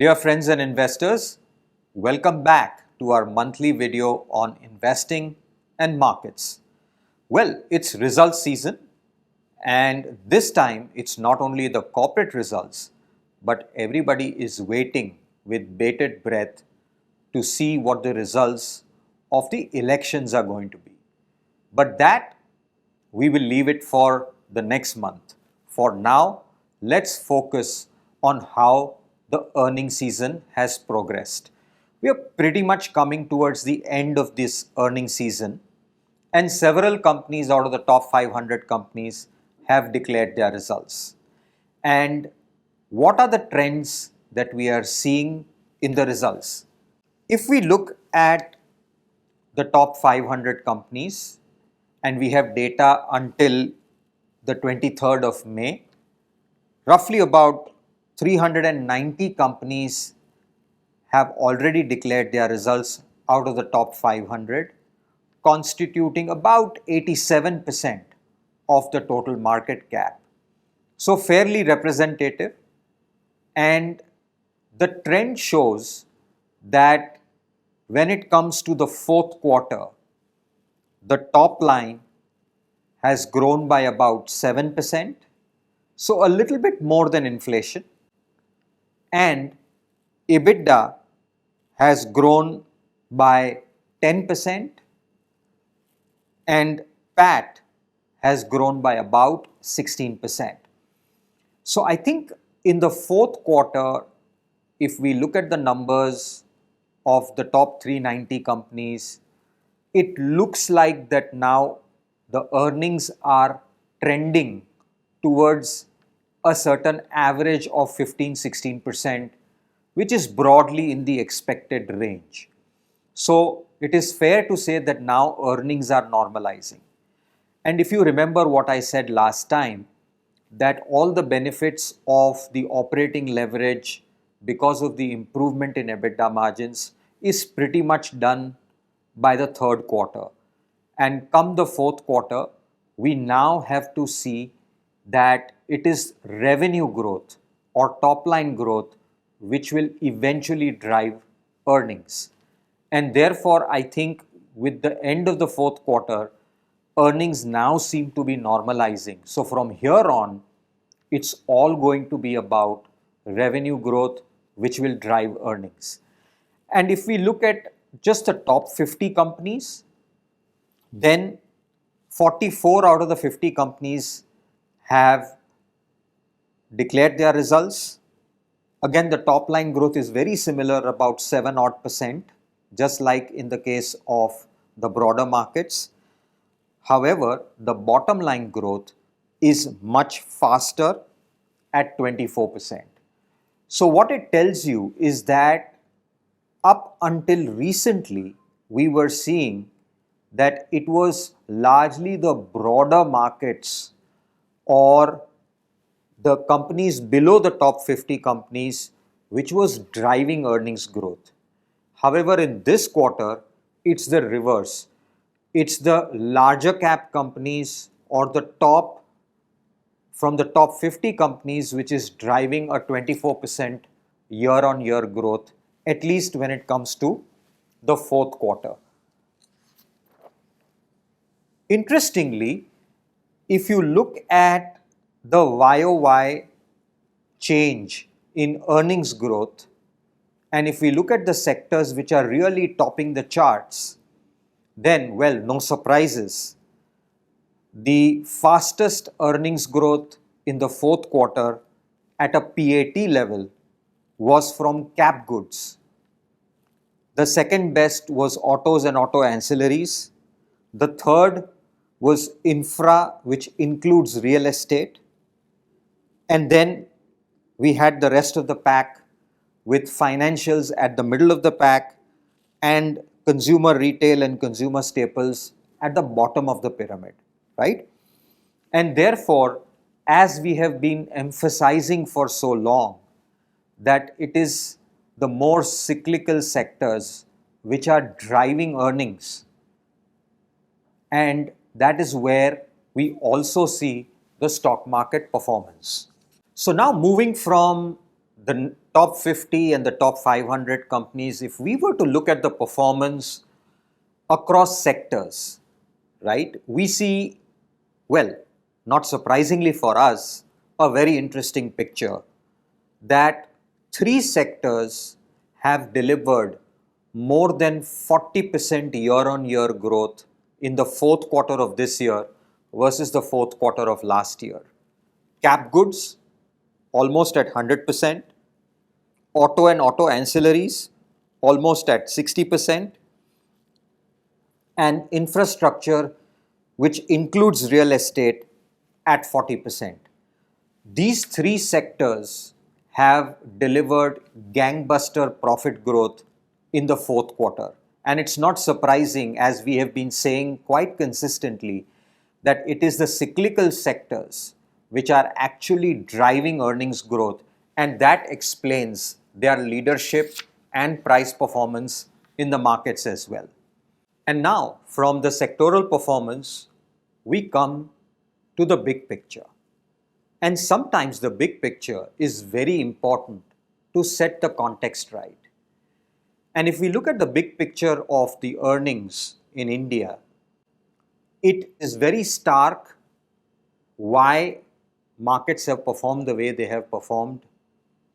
Dear friends and investors, welcome back to our monthly video on investing and markets. Well, it's results season, and this time it's not only the corporate results, but everybody is waiting with bated breath to see what the results of the elections are going to be. But that we will leave it for the next month. For now, let's focus on how the earnings season has progressed. We are pretty much coming towards the end of this earnings season, and several companies out of the top 500 companies have declared their results. And what are the trends that we are seeing in the results? If we look at the top 500 companies, and we have data until the 23rd of May, roughly about 390 companies have already declared their results out of the top 500, constituting about 87% of the total market cap. So fairly representative, and the trend shows that when it comes to the fourth quarter, the top line has grown by about 7%, so a little bit more than inflation, and EBITDA has grown by 10% and PAT has grown by about 16%. So I think in the fourth quarter, if we look at the numbers of the top 390 companies, it looks like that now the earnings are trending towards a certain average of 15-16%, which is broadly in the expected range. So it is fair to say that now earnings are normalizing. And if you remember what I said last time, that all the benefits of the operating leverage because of the improvement in EBITDA margins is pretty much done by the third quarter. And come the fourth quarter, we now have to see that it is revenue growth or top line growth which will eventually drive earnings. And therefore, I think with the end of the fourth quarter, earnings now seem to be normalizing. So from here on, it's all going to be about revenue growth which will drive earnings. And if we look at just the top 50 companies, then 44 out of the 50 companies have declared their results. Again, the top line growth is very similar, about 7%, just like in the case of the broader markets. However, the bottom line growth is much faster at 24%. So what it tells you is that up until recently, we were seeing that it was largely the broader markets or the companies below the top 50 companies which was driving earnings growth. However, in this quarter, it's the reverse. It's the larger cap companies or the top, from the top 50 companies, which is driving a 24% year-on-year growth, at least when it comes to the fourth quarter. Interestingly, if you look at the YOY change in earnings growth, and if we look at the sectors which are really topping the charts, then, well, no surprises. The fastest earnings growth in the fourth quarter at a PAT level was from cap goods. The second best was autos and auto ancillaries. The third was infra, which includes real estate. And then we had the rest of the pack with financials at the middle of the pack and consumer retail and consumer staples at the bottom of the pyramid, right? And therefore, as we have been emphasizing for so long, that it is the more cyclical sectors which are driving earnings, and that is where we also see the stock market performance. So now moving from the top 50 and the top 500 companies, if we were to look at the performance across sectors, right, we see, well, not surprisingly for us, a very interesting picture that three sectors have delivered more than 40% year-on-year growth in the fourth quarter of this year versus the fourth quarter of last year. Cap goods, almost at 100%. Auto and auto ancillaries, almost at 60%. And infrastructure, which includes real estate, at 40%. These three sectors have delivered gangbuster profit growth in the fourth quarter. And it's not surprising, as we have been saying quite consistently, that it is the cyclical sectors which are actually driving earnings growth, and that explains their leadership and price performance in the markets as well. And now, from the sectoral performance, we come to the big picture. And sometimes the big picture is very important to set the context right. And if we look at the big picture of the earnings in India, it is very stark why markets have performed the way they have performed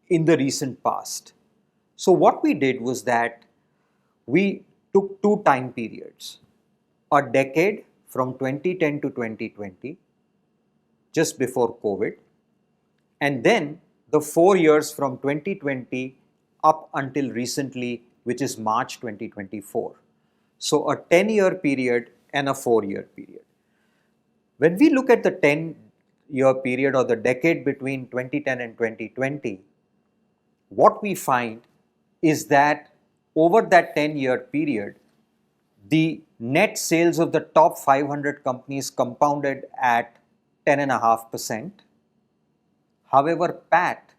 in the recent past. So what we did was that we took two time periods, a decade from 2010 to 2020, just before COVID, and then the 4 years from 2020 up until recently, which is March 2024. So a 10-year period and a 4-year period. When we look at the 10-year period or the decade between 2010 and 2020, what we find is that over that 10-year period, the net sales of the top 500 companies compounded at 10.5%. However, PAT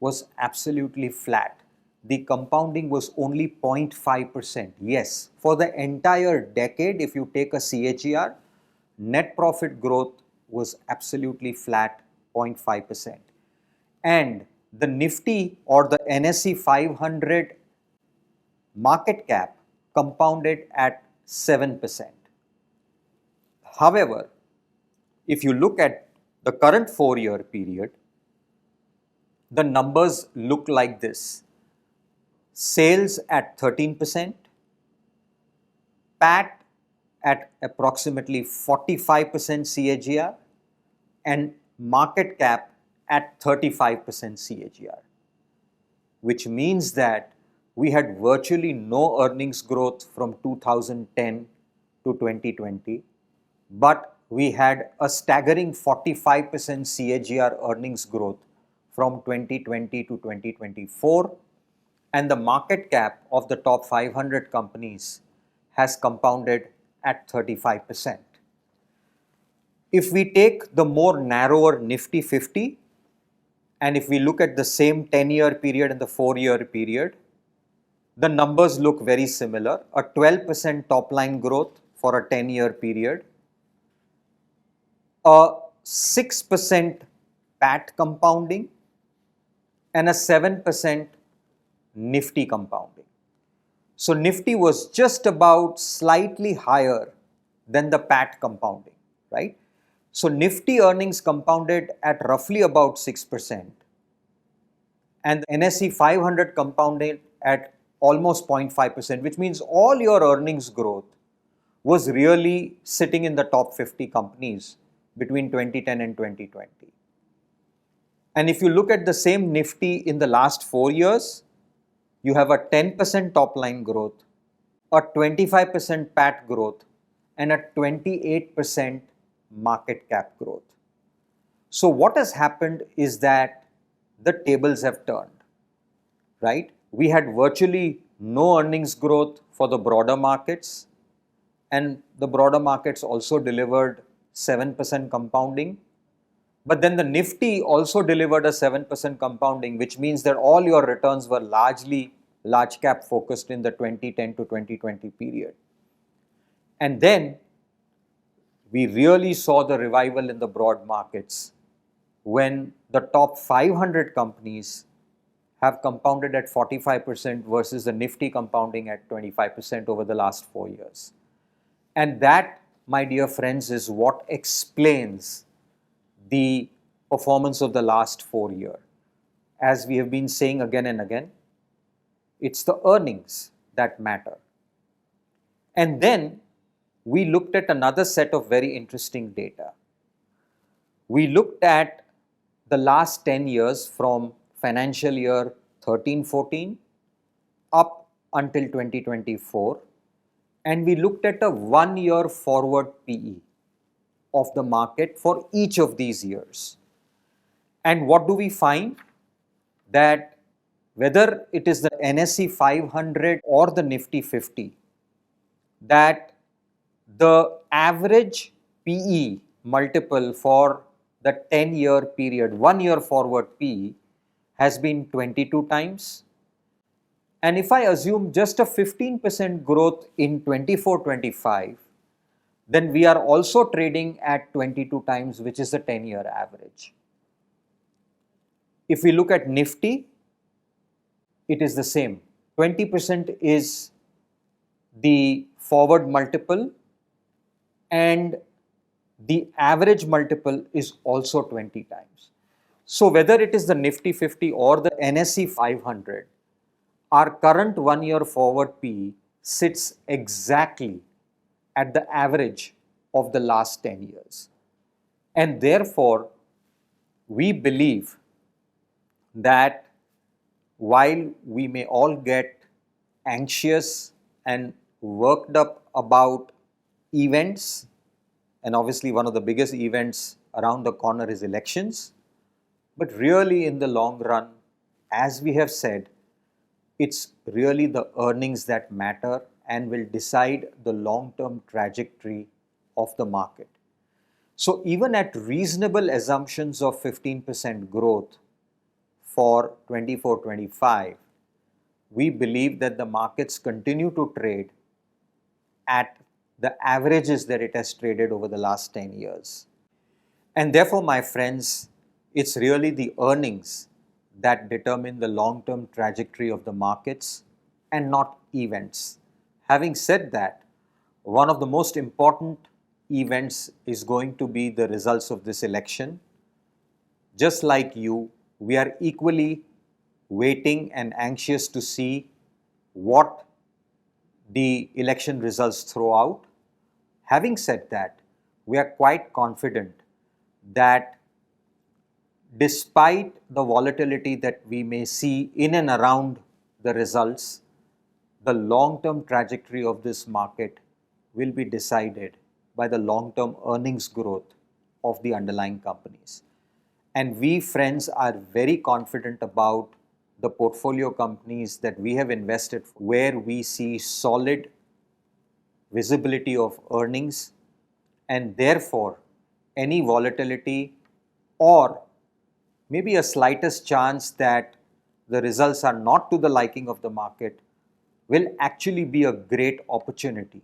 was absolutely flat. The compounding was only 0.5%. Yes, for the entire decade, if you take a CAGR, net profit growth was absolutely flat, 0.5%. And the Nifty or the NSE 500 market cap compounded at 7%. However, if you look at the current 4-year period, the numbers look like this. Sales at 13%, PAT at approximately 45% CAGR, and market cap at 35% CAGR, which means that we had virtually no earnings growth from 2010 to 2020, but we had a staggering 45% CAGR earnings growth from 2020 to 2024, and the market cap of the top 500 companies has compounded at 35%. If we take the more narrower Nifty 50, and if we look at the same 10-year period and the 4-year period, the numbers look very similar. A 12% top line growth for a 10-year period, a 6% PAT compounding, and a 7% Nifty compounding. So Nifty was just about slightly higher than the PAT compounding, right? So Nifty earnings compounded at roughly about 6%, and the NSE 500 compounded at almost 0.5%, which means all your earnings growth was really sitting in the top 50 companies between 2010 and 2020. And if you look at the same Nifty in the last 4 years, you have a 10% top line growth, a 25% PAT growth, and a 28% market cap growth. So what has happened is that the tables have turned, right? We had virtually no earnings growth for the broader markets, and the broader markets also delivered 7% compounding. But then the Nifty also delivered a 7% compounding, which means that all your returns were largely large cap focused in the 2010 to 2020 period. And then we really saw the revival in the broad markets when the top 500 companies have compounded at 45% versus the Nifty compounding at 25% over the last 4 years. And that, my dear friends, is what explains the performance of the last 4 years. As we have been saying again and again, it's the earnings that matter. And then we looked at another set of very interesting data. We looked at the last 10 years from financial year 13-14 up until 2024, and we looked at a 1-year forward PE of the market for each of these years. And what do we find? That whether it is the NSE 500 or the Nifty 50, that the average PE multiple for the 10-year period, 1-year forward PE, has been 22 times. And if I assume just a 15% growth in 24-25, then we are also trading at 22 times, which is the 10-year average. If we look at Nifty, it is the same. 20% is the forward multiple, and the average multiple is also 20 times. So whether it is the Nifty 50 or the NSE 500, our current 1-year forward PE sits exactly at the average of the last 10 years. And therefore, we believe that while we may all get anxious and worked up about events, and obviously one of the biggest events around the corner is elections, but really in the long run, as we have said, it's really the earnings that matter and will decide the long-term trajectory of the market. So even at reasonable assumptions of 15% growth for 24-25, we believe that the markets continue to trade at the averages that it has traded over the last 10 years. And therefore, my friends, it's really the earnings that determine the long-term trajectory of the markets and not events. Having said that, one of the most important events is going to be the results of this election. Just like you, we are equally waiting and anxious to see what the election results throw out. Having said that, we are quite confident that despite the volatility that we may see in and around the results, the long-term trajectory of this market will be decided by the long-term earnings growth of the underlying companies. And we, friends, are very confident about the portfolio companies that we have invested where we see solid visibility of earnings, and therefore any volatility or maybe a slightest chance that the results are not to the liking of the market will actually be a great opportunity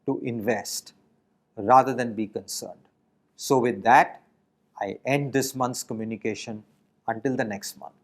to invest rather than be concerned. So with that, I end this month's communication until the next month.